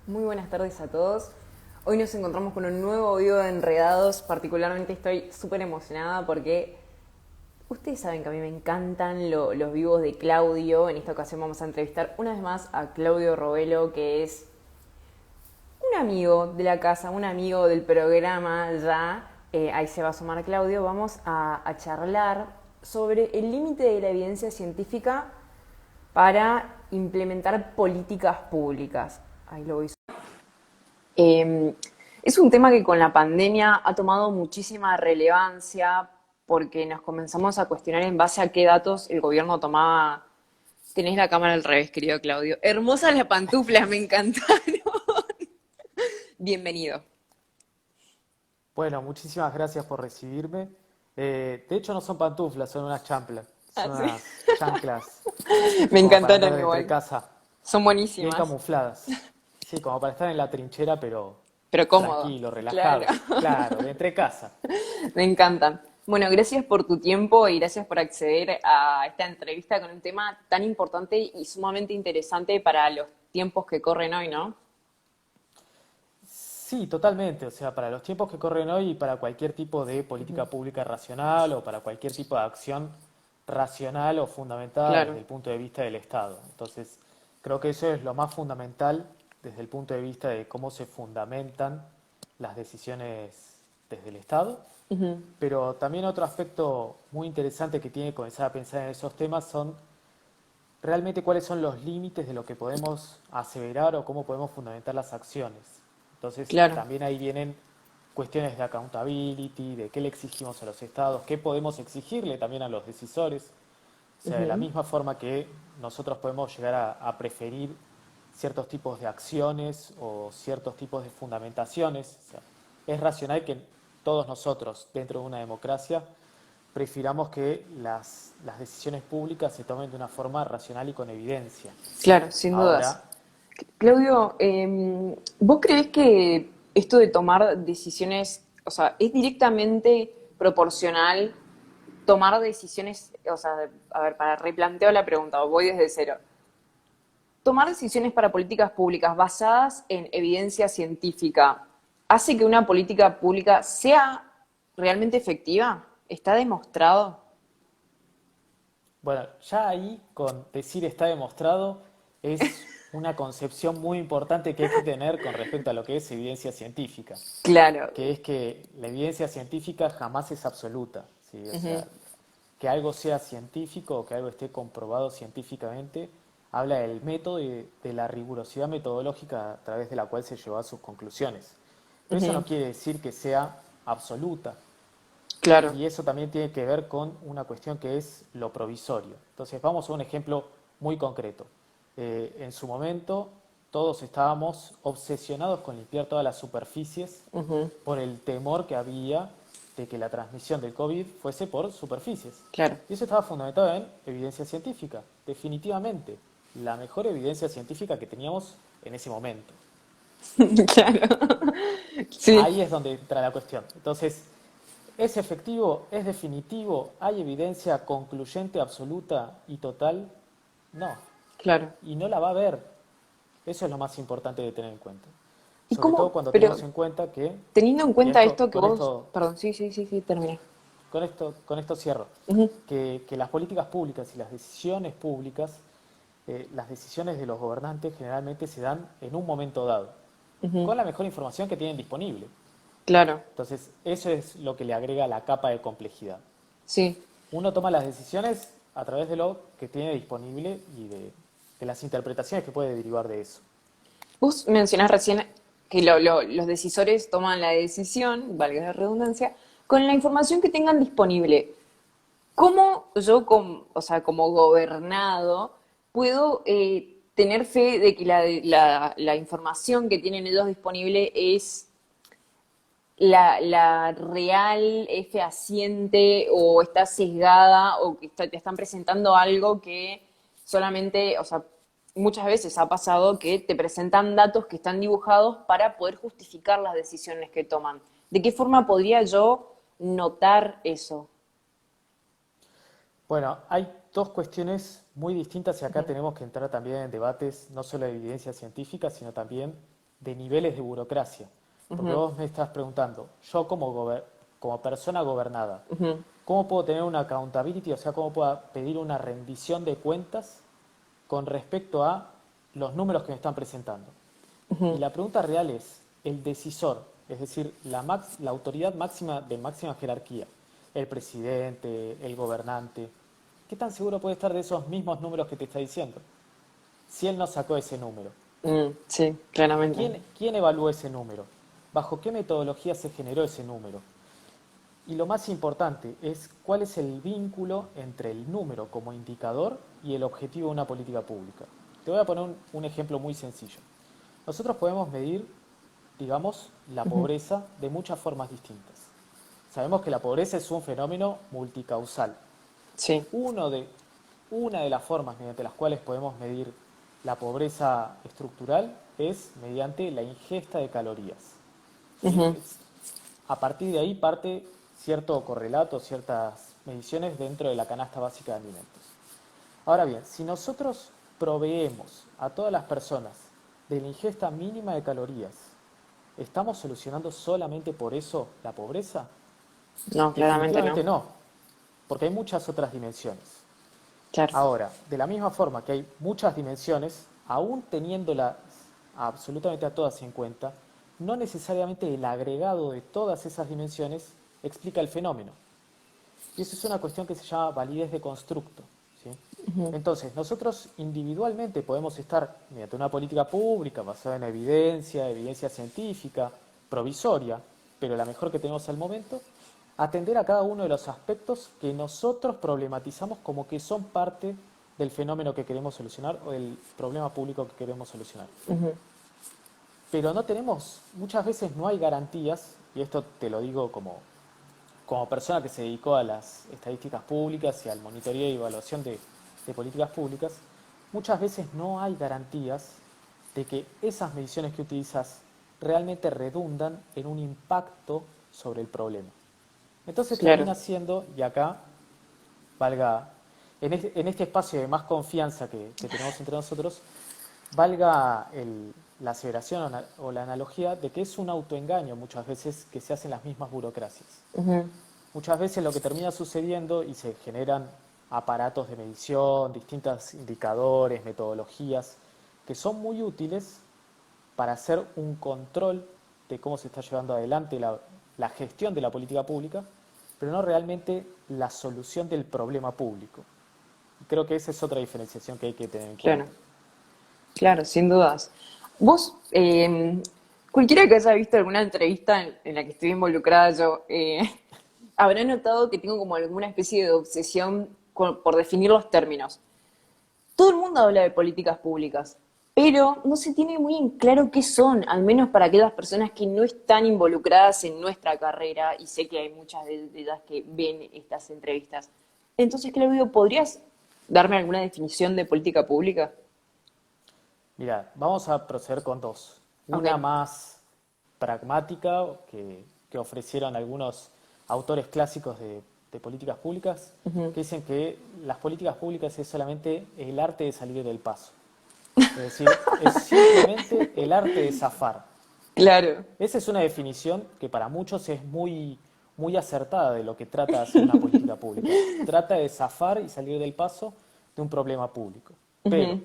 Muy buenas tardes a todos. Hoy nos encontramos con un nuevo video de Enredados. Particularmente estoy súper emocionada porque ustedes saben que a mí me encantan los vivos de Claudio. En esta ocasión vamos a entrevistar una vez más a Claudio Robelo, que es un amigo de la casa, un amigo del programa ya. Ahí se va a sumar Claudio. Vamos a charlar sobre el límite de la evidencia científica para implementar políticas públicas. Ahí lo voy. Eh, es un tema que con la pandemia ha tomado muchísima relevancia porque nos comenzamos a cuestionar en base a qué datos el gobierno tomaba. Tenés la cámara al revés, querido Claudio. Hermosas las pantuflas, me encantaron. Bienvenido. Bueno, muchísimas gracias por recibirme. De hecho, no son pantuflas, son unas chanclas. Ah, Son sí. unas chanclas Me como para andar encantaron de entre igual. casa, Son bien buenísimas, camufladas. Sí, como para estar en la trinchera, pero pero cómodo. tranquilo, Claro. relajado. Claro, de entre casa. Me encantan. Bueno, gracias por tu tiempo y gracias por acceder a esta entrevista con un tema tan importante y sumamente interesante para los tiempos que corren hoy, ¿no? Sí, totalmente. O sea, para los tiempos que corren hoy y para cualquier tipo de política pública racional o para cualquier tipo de acción racional o fundamentada desde Claro. el punto de vista del Estado. Entonces, creo que eso es lo más fundamental desde el punto de vista de cómo se fundamentan las decisiones desde el Estado. Pero también otro aspecto muy interesante que tiene que comenzar a pensar en esos temas son realmente cuáles son los límites de lo que podemos aseverar o cómo podemos fundamentar las acciones. Entonces, Claro. también ahí vienen cuestiones de accountability, de qué le exigimos a los estados, qué podemos exigirle también a los decisores. O sea, de la misma forma que nosotros podemos llegar a preferir ciertos tipos de acciones o ciertos tipos de fundamentaciones. O sea, es racional que todos nosotros, dentro de una democracia, prefiramos que las decisiones públicas se tomen de una forma racional y con evidencia. Claro, sin dudas. Ahora, Claudio, ¿vos creés que esto de tomar decisiones, o sea, es directamente proporcional tomar decisiones, o sea, a ver, para replanteo la pregunta, voy desde cero. Tomar decisiones para políticas públicas basadas en evidencia científica hace que una política pública sea realmente efectiva? ¿Está demostrado? bueno, ya ahí con decir está demostrado es una concepción muy importante que hay que tener con respecto a lo que es evidencia científica, Claro. que es que la evidencia científica jamás es absoluta, ¿sí? O sea, que algo sea científico o que algo esté comprobado científicamente habla del método y de la rigurosidad metodológica a través de la cual se llevó a sus conclusiones. Pero eso no quiere decir que sea absoluta. Claro. Y eso también tiene que ver con una cuestión que es lo provisorio. Entonces vamos a un ejemplo muy concreto. En su momento todos estábamos obsesionados con limpiar todas las superficies por el temor que había de que la transmisión del COVID fuese por superficies. Claro. Y eso estaba fundamentado en evidencia científica, definitivamente, la mejor evidencia científica que teníamos en ese momento. Claro. Sí. Ahí es donde entra la cuestión. Entonces, ¿es efectivo? ¿Es definitivo? ¿Hay evidencia concluyente, absoluta y total? No. Claro. Y no la va a haber. Eso es lo más importante de tener en cuenta. ¿Y Sobre todo cómo? cuando Pero tenemos en cuenta que, teniendo en y cuenta esto que vos... Perdón, sí, termina. con esto cierro, que las políticas públicas y las decisiones públicas, las decisiones de los gobernantes generalmente se dan en un momento dado, con la mejor información que tienen disponible. Claro, Entonces, eso es lo que le agrega la capa de complejidad. sí. Uno toma las decisiones a través de lo que tiene disponible y de las interpretaciones que puede derivar de eso. Vos mencionás recién que los decisores toman la decisión, valga la redundancia, con la información que tengan disponible. ¿Cómo yo, o sea, como gobernado, puedo tener fe de que la información que tienen ellos disponible es la real, es fehaciente o está sesgada o que te están presentando algo que solamente, o sea, muchas veces ha pasado que te presentan datos que están dibujados para poder justificar las decisiones que toman? ¿De qué forma podría yo notar eso? Bueno, hay dos cuestiones muy distintas y acá tenemos que entrar también en debates no solo de evidencia científica, sino también de niveles de burocracia. Porque vos me estás preguntando, yo como persona gobernada, ¿cómo puedo tener una accountability? O sea, ¿cómo puedo pedir una rendición de cuentas con respecto a los números que me están presentando? Y la pregunta real es, el decisor, es decir, la autoridad máxima de máxima jerarquía, el presidente, el gobernante, ¿qué tan seguro puede estar de esos mismos números que te está diciendo? Si él no sacó ese número. Sí, claramente. ¿Quién evaluó ese número? ¿Bajo qué metodología se generó ese número? Y lo más importante es cuál es el vínculo entre el número como indicador y el objetivo de una política pública. Te voy a poner un ejemplo muy sencillo. Nosotros podemos medir, digamos, la pobreza de muchas formas distintas. Sabemos que la pobreza es un fenómeno multicausal. Sí. Una de las formas mediante las cuales podemos medir la pobreza estructural es mediante la ingesta de calorías. ¿Sí? A partir de ahí parte cierto correlato, ciertas mediciones dentro de la canasta básica de alimentos. Ahora bien, si nosotros proveemos a todas las personas de la ingesta mínima de calorías, ¿estamos solucionando solamente por eso la pobreza? No, claramente Definitivamente no. no, porque hay muchas otras dimensiones. Claro. Ahora, de la misma forma que hay muchas dimensiones, aún teniéndolas absolutamente a todas en cuenta, no necesariamente el agregado de todas esas dimensiones explica el fenómeno. Y eso es una cuestión que se llama validez de constructo, ¿sí? Entonces, nosotros individualmente podemos estar, mediante una política pública basada en evidencia científica, provisoria, pero la mejor que tenemos al momento, atender a cada uno de los aspectos que nosotros problematizamos como que son parte del fenómeno que queremos solucionar o del problema público que queremos solucionar. Pero no tenemos, muchas veces no hay garantías, y esto te lo digo como persona que se dedicó a las estadísticas públicas y al monitoreo y evaluación de políticas públicas, muchas veces no hay garantías de que esas mediciones que utilizas realmente redundan en un impacto sobre el problema. Entonces Claro. termina siendo, y acá valga, en este espacio de más confianza que tenemos entre nosotros, valga la aseveración o la analogía de que es un autoengaño muchas veces que se hacen las mismas burocracias. Muchas veces lo que termina sucediendo y se generan aparatos de medición, distintos indicadores, metodologías, que son muy útiles para hacer un control de cómo se está llevando adelante la gestión de la política pública, pero no realmente la solución del problema público. Creo que esa es otra diferenciación que hay que tener en Claro. cuenta. Claro, sin dudas. Vos, cualquiera que haya visto alguna entrevista en la que estoy involucrada yo, habrá notado que tengo como alguna especie de obsesión por definir los términos. Todo el mundo habla de políticas públicas, pero no se tiene muy en claro qué son, al menos para aquellas personas que no están involucradas en nuestra carrera, y sé que hay muchas de ellas que ven estas entrevistas. Entonces, Claudio, ¿podrías darme alguna definición de política pública? Mira, vamos a proceder con dos. Ok. Una más pragmática que ofrecieron algunos autores clásicos de políticas públicas, que dicen que las políticas públicas es solamente el arte de salir del paso. Es decir, es simplemente el arte de zafar. Claro. Esa es una definición que para muchos es muy, muy acertada de lo que trata de hacer una política pública. Trata de zafar y salir del paso de un problema público. Pero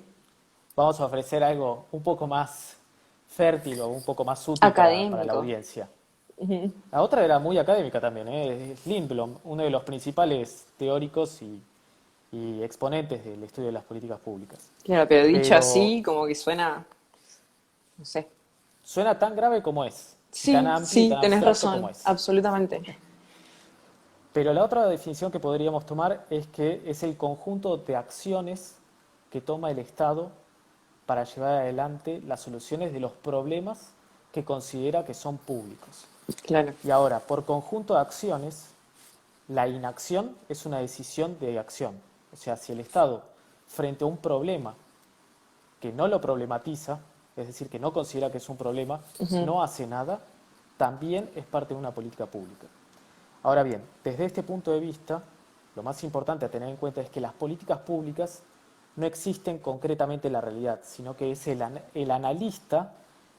vamos a ofrecer algo un poco más fértil o un poco más útil para la Académico. audiencia. La otra era muy académica también, es Lindblom, uno de los principales teóricos y exponentes del estudio de las políticas públicas. Claro, pero dicho Pero así, como que suena, no sé. suena tan grave como es, y tan Sí, amplio y sí, tan tenés abstracto como razón, es. absolutamente. Pero la otra definición que podríamos tomar es que es el conjunto de acciones que toma el Estado para llevar adelante las soluciones de los problemas que considera que son públicos. Claro. Y ahora, por conjunto de acciones, la inacción es una decisión de acción. O sea, si el Estado, frente a un problema que no lo problematiza, es decir, que no considera que es un problema, no hace nada, también es parte de una política pública. Ahora bien, desde este punto de vista, lo más importante a tener en cuenta es que las políticas públicas no existen concretamente en la realidad, sino que es el analista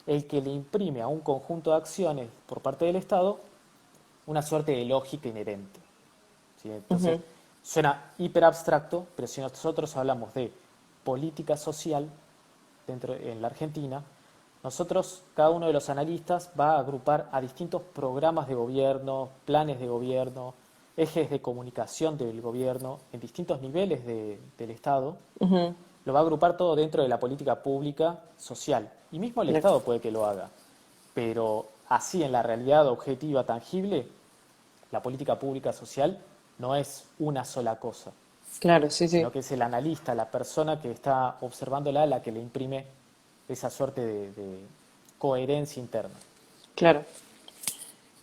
el que le imprime a un conjunto de acciones por parte del Estado una suerte de lógica inherente. ¿Sí? Entonces, Ujú. suena hiper abstracto, pero si nosotros hablamos de política social en la Argentina, nosotros, cada uno de los analistas va a agrupar a distintos programas de gobierno, planes de gobierno, ejes de comunicación del gobierno en distintos niveles del Estado, Ujú. lo va a agrupar todo dentro de la política pública social. Y mismo el Claro, Estado puede que lo haga, pero así en la realidad objetiva, tangible, la política pública social no es una sola cosa, claro, sí, sino sí, que es el analista, la persona que está observándola, la que le imprime esa suerte de coherencia interna. claro.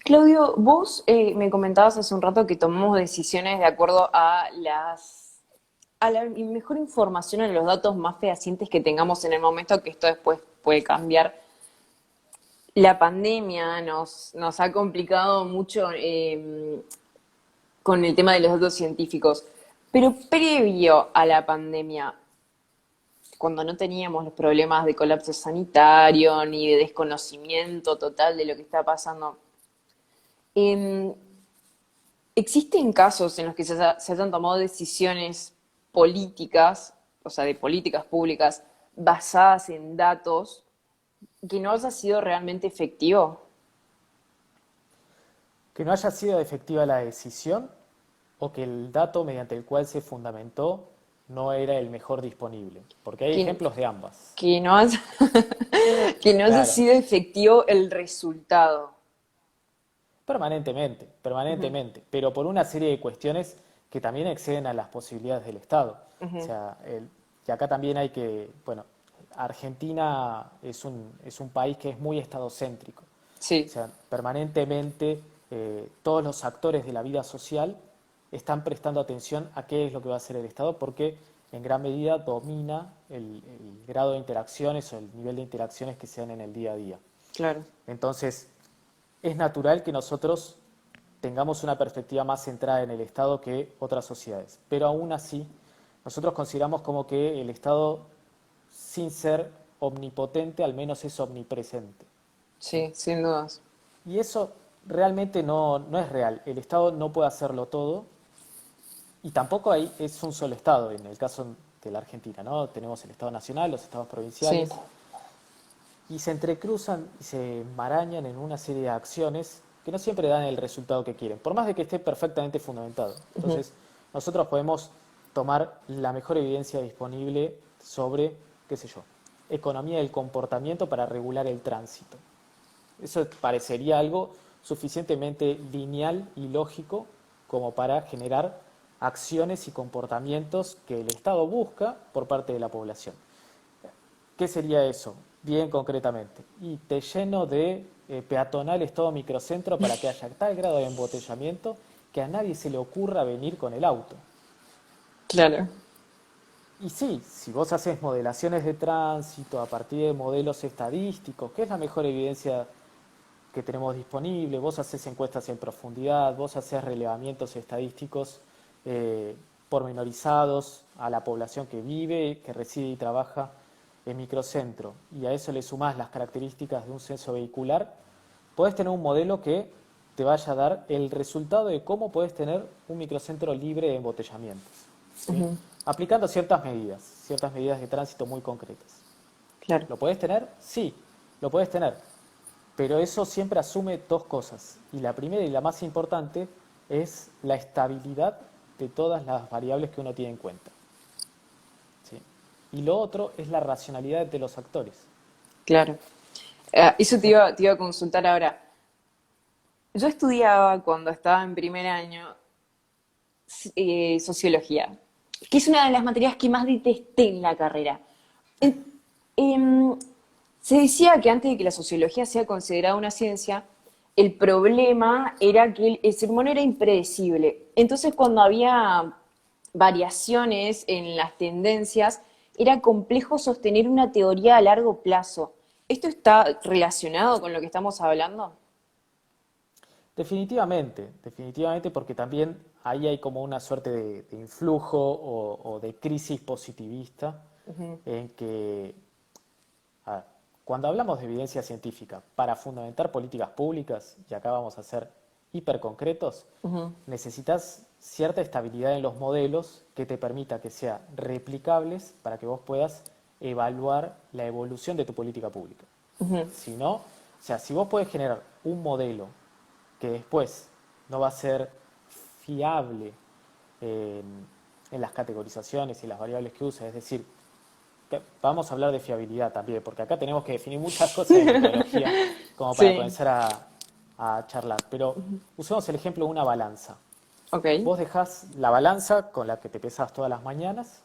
Claudio, vos me comentabas hace un rato que tomamos decisiones de acuerdo a a la mejor información, a los datos más fehacientes que tengamos en el momento, que esto después puede cambiar. La pandemia nos ha complicado mucho con el tema de los datos científicos, pero previo a la pandemia, cuando no teníamos los problemas de colapso sanitario ni de desconocimiento total de lo que está pasando, em, existen casos en los que se hayan tomado decisiones políticas, o sea, de políticas públicas, basadas en datos, que no haya sido realmente efectivo. Que no haya sido efectiva la decisión o que el dato mediante el cual se fundamentó no era el mejor disponible, porque hay Que, ejemplos de ambas. que no haya, que no haya Claro, sido efectivo el resultado. permanentemente, Ujú, permanentemente, pero por una serie de cuestiones que también exceden a las posibilidades del Estado. O ujú. sea, y acá también hay que, bueno, Argentina es un país que es muy estadocéntrico. O Sí, sea, permanentemente todos los actores de la vida social están prestando atención a qué es lo que va a hacer el Estado porque en gran medida domina el grado de interacciones o el nivel de interacciones que se dan en el día a día. claro. Entonces, es natural que nosotros tengamos una perspectiva más centrada en el Estado que otras sociedades. Pero aún así, nosotros consideramos como que el Estado, sin ser omnipotente, al menos es omnipresente. ¿Sí? Sí, sin dudas. Y eso realmente no es real. El Estado no puede hacerlo todo y tampoco es un solo Estado. En el caso de la Argentina, ¿no? Tenemos el Estado nacional, los estados Sí, provinciales y se entrecruzan y se enmarañan en una serie de acciones que no siempre dan el resultado que quieren, por más de que esté perfectamente fundamentado. ujú, Entonces, nosotros podemos tomar la mejor evidencia disponible sobre, qué sé yo, economía del comportamiento para regular el tránsito. Eso parecería algo suficientemente lineal y lógico como para generar acciones y comportamientos que el Estado busca por parte de la población. ¿Qué sería eso? Bien concretamente. Y te lleno de peatonales todo microcentro para que haya tal grado de embotellamiento que a nadie se le ocurra venir con el auto. claro. Y sí, si vos haces modelaciones de tránsito a partir de modelos estadísticos, que es la mejor evidencia que tenemos disponible, vos haces encuestas en profundidad, vos haces relevamientos estadísticos eh, pormenorizados a la población que vive, que reside y trabaja en microcentro, y a eso le sumás las características de un censo vehicular, podés tener un modelo que te vaya a dar el resultado de cómo podés tener un microcentro libre de embotellamientos, ¿sí? Ujú, Aplicando ciertas medidas de tránsito muy concretas. claro. ¿Lo podés tener? Sí, lo podés tener. Pero eso siempre asume dos cosas. Y la primera y la más importante es la estabilidad de todas las variables que uno tiene en cuenta. ¿Sí? Y lo otro es la racionalidad de los actores. Claro. Eso te iba a consultar ahora. Yo estudiaba cuando estaba en primer año sociología, que es una de las materias que más detesté en la carrera. En- em, Se decía que antes de que la sociología sea considerada una ciencia, el problema era que el ser humano era impredecible. Entonces, cuando había variaciones en las tendencias, era complejo sostener una teoría a largo plazo. ¿Esto está relacionado con lo que estamos hablando? Definitivamente, definitivamente porque también ahí hay como una suerte de influjo o de crisis positivista Ujú, en que a ver, cuando hablamos de evidencia científica para fundamentar políticas públicas, y acá vamos a ser hiper concretos, necesitas cierta estabilidad en los modelos que te permita que sean replicables para que vos puedas evaluar la evolución de tu política pública. Si no, o sea, si vos podés generar un modelo que después no va a ser fiable en las categorizaciones y las variables que usa, es decir, vamos a hablar de fiabilidad también, porque acá tenemos que definir muchas cosas de metodología como para comenzar a charlar. Pero usemos el ejemplo de una balanza. Ok. Vos dejás la balanza con la que te pesas todas las mañanas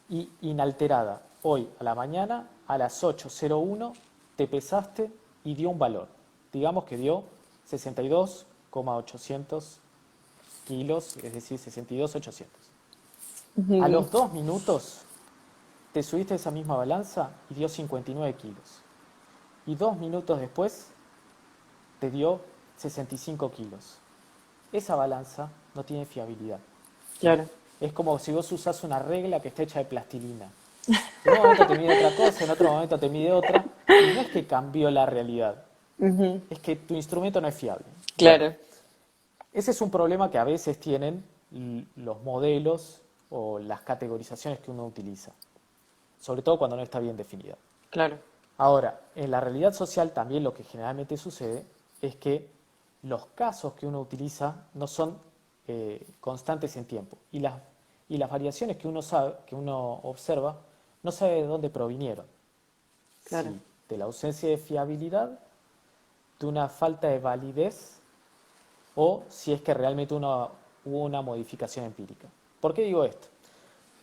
y inalterada. Hoy a la mañana, a las 8:01, te pesaste y dio un valor. Digamos que dio 62,800 kilos, es decir, 62,800. A los 2 minutos te subiste a esa misma balanza y dio 59 kilos. Y 2 minutos después te dio 65 kilos. Esa balanza no tiene fiabilidad. Claro. Es como si vos usás una regla que está hecha de plastilina. En un momento te mide otra cosa, en otro momento te mide otra. Y no es que cambió la realidad, es que tu instrumento no es fiable. Claro. Bueno, ese es un problema que a veces tienen los modelos o las categorizaciones que uno utiliza, sobre todo cuando no está bien definida. Claro. Ahora, en la realidad social también lo que generalmente sucede es que los casos que uno utiliza no son constantes en tiempo y las variaciones que uno sabe, que uno observa, no sabe de dónde provinieron. Claro. Si de la ausencia de fiabilidad, de una falta de validez o si es que realmente hubo una modificación empírica. ¿Por qué digo esto?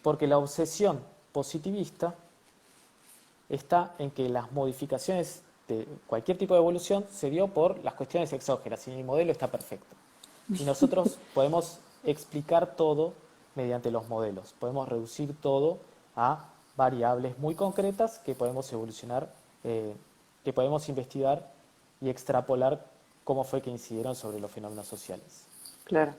Porque la obsesión positivista está en que las modificaciones de cualquier tipo de evolución se dio por las cuestiones exógenas y el modelo está perfecto. Y nosotros podemos explicar todo mediante los modelos, podemos reducir todo a variables muy concretas que podemos evolucionar, que podemos investigar y extrapolar cómo fue que incidieron sobre los fenómenos sociales. Claro.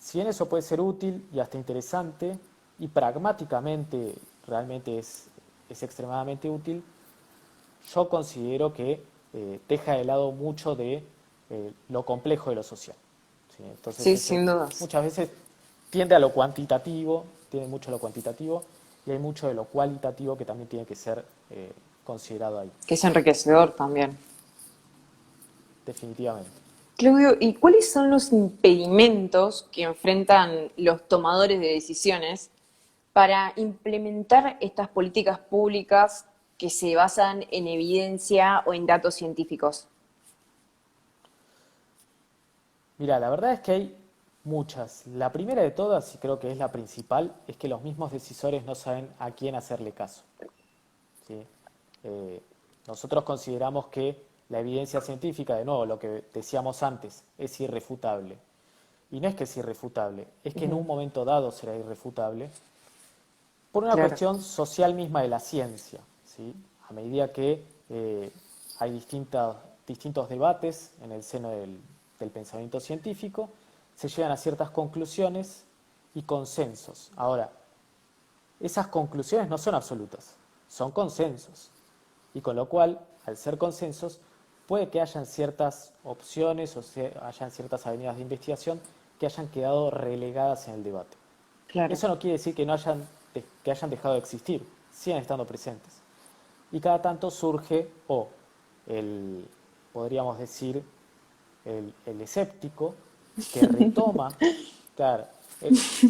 Si bien eso puede ser útil y hasta interesante, y pragmáticamente realmente es extremadamente útil, yo considero que deja de lado mucho de lo complejo de lo social. ¿Sí? Entonces, Sí, sin dudas. muchas veces tiende a lo cuantitativo, tiende mucho a lo cuantitativo, y hay mucho de lo cualitativo que también tiene que ser considerado ahí, Que es enriquecedor también. definitivamente. Claudio, ¿y cuáles son los impedimentos que enfrentan los tomadores de decisiones para implementar estas políticas públicas que se basan en evidencia o en datos científicos? Mira, la verdad es que hay muchas. La primera de todas, y creo que es la principal, es que los mismos decisores no saben a quién hacerle caso. ¿Sí? Nosotros consideramos que la evidencia científica, de nuevo, lo que decíamos antes, es irrefutable. Y no es que es irrefutable, es que en un momento dado será irrefutable por una cuestión social misma de la ciencia. ¿Sí? A medida que hay distintos debates en el seno del pensamiento científico, se llegan a ciertas conclusiones y consensos. Ahora, esas conclusiones no son absolutas, son consensos. Y con lo cual, al ser consensos, puede que hayan ciertas opciones o hayan ciertas avenidas de investigación que hayan quedado relegadas en el debate. Claro. Eso no quiere decir que hayan dejado de existir, siguen estando presentes. Y cada tanto surge, podríamos decir, el escéptico, que retoma, claro,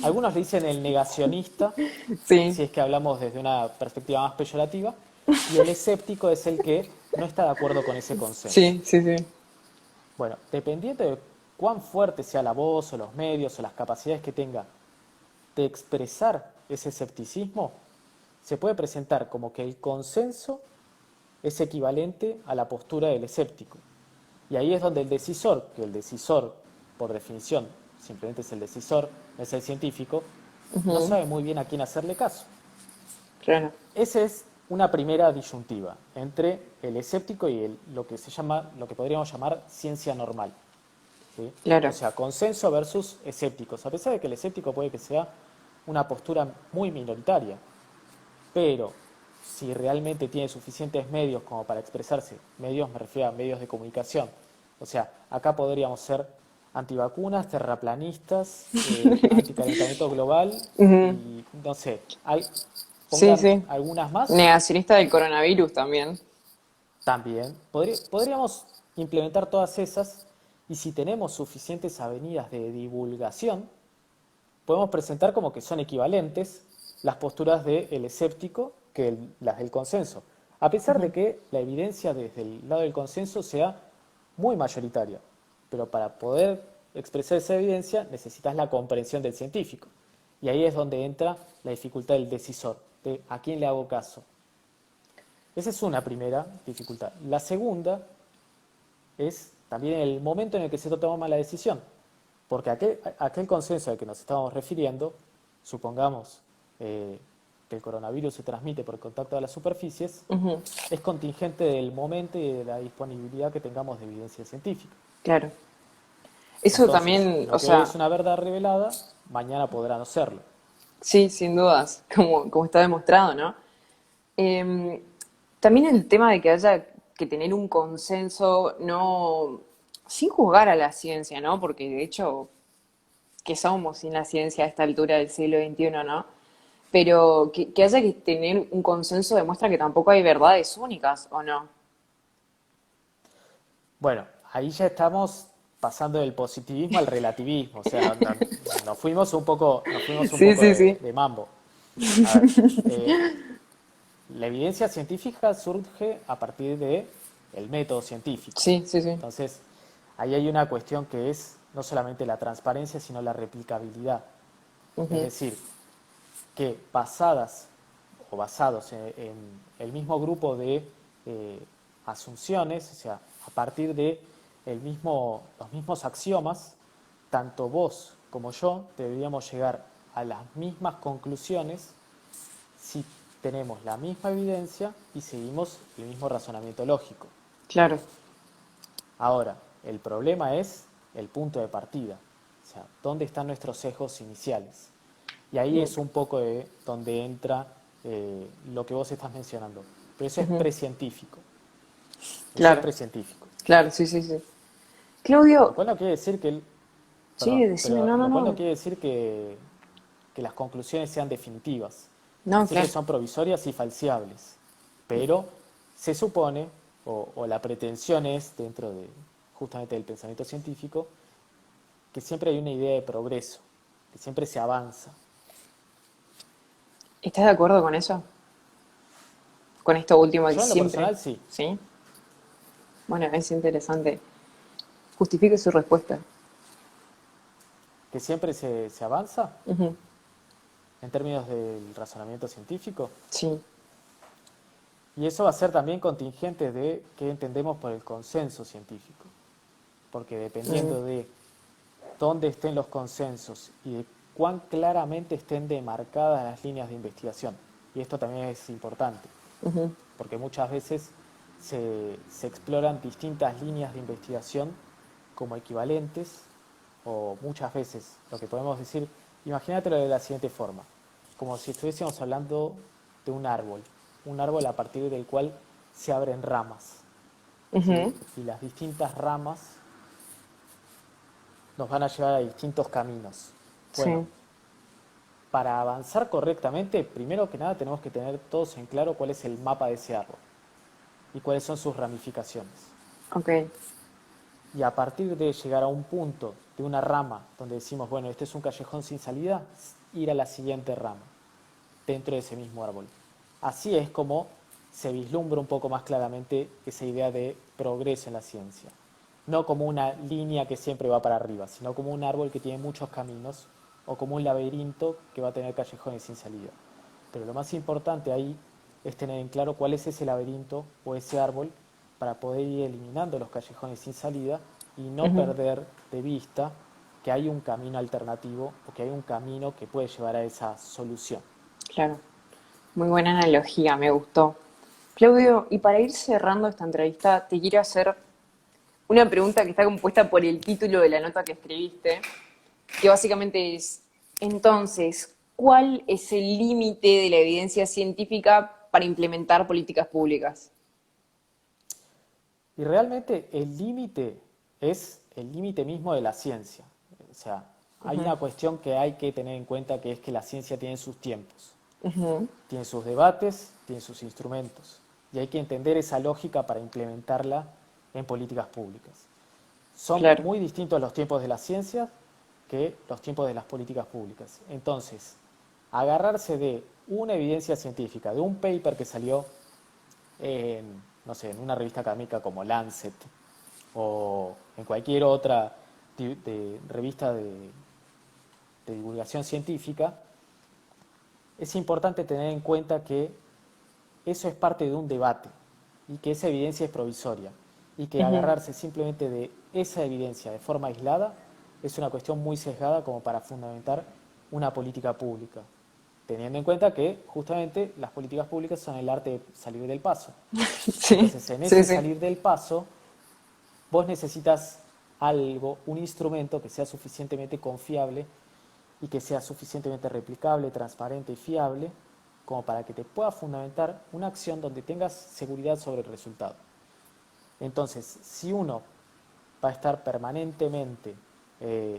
algunos le dicen el negacionista, Sí. si es que hablamos desde una perspectiva más peyorativa, y el escéptico es el que no está de acuerdo con ese consenso. Sí, sí, sí. Bueno, dependiendo de cuán fuerte sea la voz o los medios o las capacidades que tenga de expresar ese escepticismo, se puede presentar como que el consenso es equivalente a la postura del escéptico. Y ahí es donde el decisor, que el decisor, por definición, simplemente es el decisor, no es el científico, no sabe muy bien a quién hacerle caso. Claro. Esa es una primera disyuntiva entre el escéptico y lo que podríamos llamar ciencia normal. ¿Sí? Claro. O sea, consenso versus escépticos. A pesar de que el escéptico puede que sea una postura muy minoritaria, pero si realmente tiene suficientes medios como para expresarse. Medios me refiero a medios de comunicación. O sea, acá podríamos ser antivacunas, terraplanistas, anticalentamiento global Ujú. y no sé, Sí, pongan sí. algunas más Negacionista del coronavirus también. también. Podríamos implementar todas esas y si tenemos suficientes avenidas de divulgación, podemos presentar como que son equivalentes las posturas del escéptico que las del consenso, a pesar de Ujú. que la evidencia desde el lado del consenso sea muy mayoritaria. Pero para poder expresar esa evidencia necesitas la comprensión del científico. Y ahí es donde entra la dificultad del decisor, de a quién le hago caso. Esa es una primera dificultad. La segunda es también el momento en el que se toma la decisión. Porque aquel consenso al que nos estábamos refiriendo, supongamos que el coronavirus se transmite por el contacto de las superficies, Ujú. es contingente del momento y de la disponibilidad que tengamos de evidencia científica. Claro. Eso Entonces, también, o lo que hoy sea, es una verdad revelada, mañana podrá no serlo. sí, sin dudas, como está demostrado, ¿no? Eh, También el tema de que haya que tener un consenso, no, sin juzgar a la ciencia, ¿no? Porque de hecho, ¿qué somos sin la ciencia a esta altura del siglo XXI, ¿no? Pero que haya que tener un consenso demuestra que tampoco hay verdades únicas, ¿o no? Bueno, ahí ya estamos pasando del positivismo al relativismo, o sea, nos fuimos un Sí, poco sí, sí. de mambo. A ver, la evidencia científica surge a partir de el método científico. Sí, sí, sí. Entonces, ahí hay una cuestión que es no solamente la transparencia, sino la replicabilidad. Es Ujú. decir, que basadas o basados en el mismo grupo de asunciones, o sea, a partir de los mismos axiomas, tanto vos como yo deberíamos llegar a las mismas conclusiones si tenemos la misma evidencia y seguimos el mismo razonamiento lógico. Claro. Ahora, el problema es el punto de partida, o sea, dónde están nuestros sesgos iniciales. Y ahí Mm. es un poco de donde entra lo que vos estás mencionando. Pero eso es Ujú. precientífico. Eso es Claro, precientífico. claro, sí, sí, sí. Lo Claudio, cual no quiere decir sí, perdón, decime, pero no, no, lo cual no no. quiere decir que las conclusiones sean definitivas. No, Siempre claro. son provisorias y falseables. Pero se supone, o la pretensión es, dentro de justamente del pensamiento científico, que siempre hay una idea de progreso, que siempre se avanza. ¿Estás de acuerdo con eso? Con esto último que Yo en lo siempre. personal sí, ¿Sí? Bueno, es interesante. Justifique su respuesta. que siempre se avanza Ujú. en términos del razonamiento científico. Sí. Y eso va a ser también contingente de qué entendemos por el consenso científico. Porque Mm. dependiendo de dónde estén los consensos y de cuán claramente estén demarcadas las líneas de investigación. Y esto también es importante, Ujú. porque muchas veces se exploran distintas líneas de investigación como equivalentes, o muchas veces lo que podemos decir, imagínatelo de la siguiente forma, como si estuviésemos hablando de un árbol a partir del cual se abren ramas, ¿sí? Ujú. Y las distintas ramas nos van a llevar a distintos caminos. Bueno, Sí. para avanzar correctamente, primero que nada tenemos que tener todos en claro cuál es el mapa de ese árbol y cuáles son sus ramificaciones. Ok. Y a partir de llegar a un punto de una rama donde decimos, bueno, este es un callejón sin salida, ir a la siguiente rama dentro de ese mismo árbol. Así es como se vislumbra un poco más claramente esa idea de progreso en la ciencia. No como una línea que siempre va para arriba, sino como un árbol que tiene muchos caminos o como un laberinto que va a tener callejones sin salida. Pero lo más importante ahí es tener en claro cuál es ese laberinto o ese árbol para poder ir eliminando los callejones sin salida y no Ujú. perder de vista que hay un camino alternativo o que hay un camino que puede llevar a esa solución. Claro. Muy buena analogía, me gustó. Claudio, y para ir cerrando esta entrevista, te quiero hacer una pregunta que está compuesta por el título de la nota que escribiste, que básicamente es, entonces, ¿cuál es el límite de la evidencia científica para implementar políticas públicas. Y realmente el límite es el límite mismo de la ciencia. O sea, hay una cuestión que hay que tener en cuenta, que es que la ciencia tiene sus tiempos, tiene sus debates, tiene sus instrumentos. Y hay que entender esa lógica para implementarla en políticas públicas. Son Claro. muy distintos los tiempos de la ciencia que los tiempos de las políticas públicas. Entonces, agarrarse de una evidencia científica, de un paper que salió en, no sé, en una revista académica como Lancet o en cualquier otra revista de divulgación científica, es importante tener en cuenta que eso es parte de un debate y que esa evidencia es provisoria y que agarrarse simplemente de esa evidencia de forma aislada es una cuestión muy sesgada como para fundamentar una política pública, teniendo en cuenta que justamente las políticas públicas son el arte de salir del paso. Sí, Entonces, en sí, ese sí. salir del paso, vos necesitas algo, un instrumento que sea suficientemente confiable y que sea suficientemente replicable, transparente y fiable como para que te pueda fundamentar una acción donde tengas seguridad sobre el resultado. Entonces, si uno va a estar permanentemente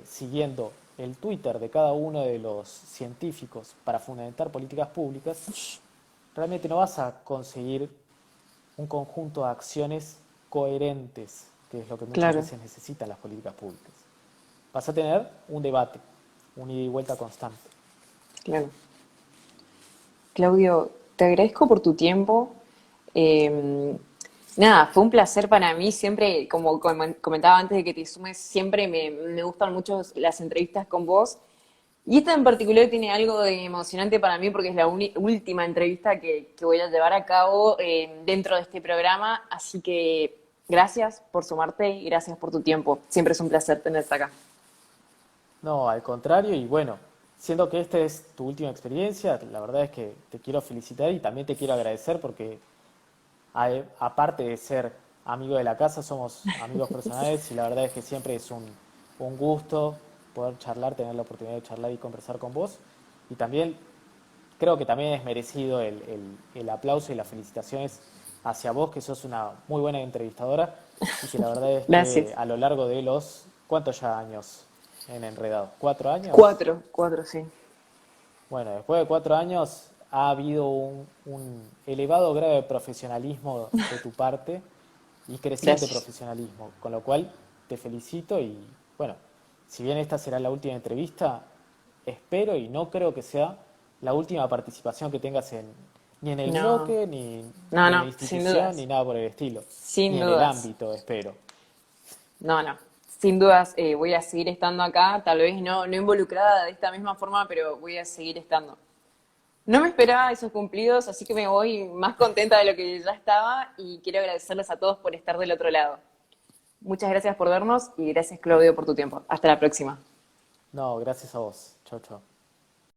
siguiendo el Twitter de cada uno de los científicos para fundamentar políticas públicas, realmente no vas a conseguir un conjunto de acciones coherentes, que es lo que muchas Claro, veces necesitan las políticas públicas. Vas a tener un debate, un ida y vuelta constante. claro. Claudio, te agradezco por tu tiempo. Eh, Nada, fue un placer para mí. Siempre, como comentaba antes de que te sumes, siempre me gustan mucho las entrevistas con vos. Y esta en particular tiene algo de emocionante para mí porque es la última entrevista que voy a llevar a cabo dentro de este programa. Así que gracias por sumarte y gracias por tu tiempo. Siempre es un placer tenerte acá. No, al contrario, y bueno, siendo que esta es tu última experiencia, la verdad es que te quiero felicitar y también te quiero agradecer porque aparte de ser amigo de la casa, somos amigos personales y la verdad es que siempre es un gusto poder charlar, tener la oportunidad de charlar y conversar con vos. Y también creo que también es merecido el aplauso y las felicitaciones hacia vos, que sos una muy buena entrevistadora y que la verdad es que Gracias. a lo largo de los, ¿cuántos ya años en Enredado? ¿4 años? Cuatro, sí. Bueno, después de 4 años ha habido un elevado grado de profesionalismo de tu parte y creciente Gracias. profesionalismo, con lo cual te felicito y bueno, si bien esta será la última entrevista, espero y no creo que sea la última participación que tengas ni en el No, bloque, ni, no, ni en la no, sin institución, ni dudas. nada por el estilo, Sin ni en el dudas. ámbito, espero. No, no. Sin dudas voy a seguir estando acá, tal vez no involucrada de esta misma forma, pero voy a seguir estando. No me esperaba esos cumplidos, así que me voy más contenta de lo que ya estaba y quiero agradecerles a todos por estar del otro lado. Muchas gracias por vernos y gracias Claudio por tu tiempo. Hasta la próxima. No, gracias a vos. Chau, chau.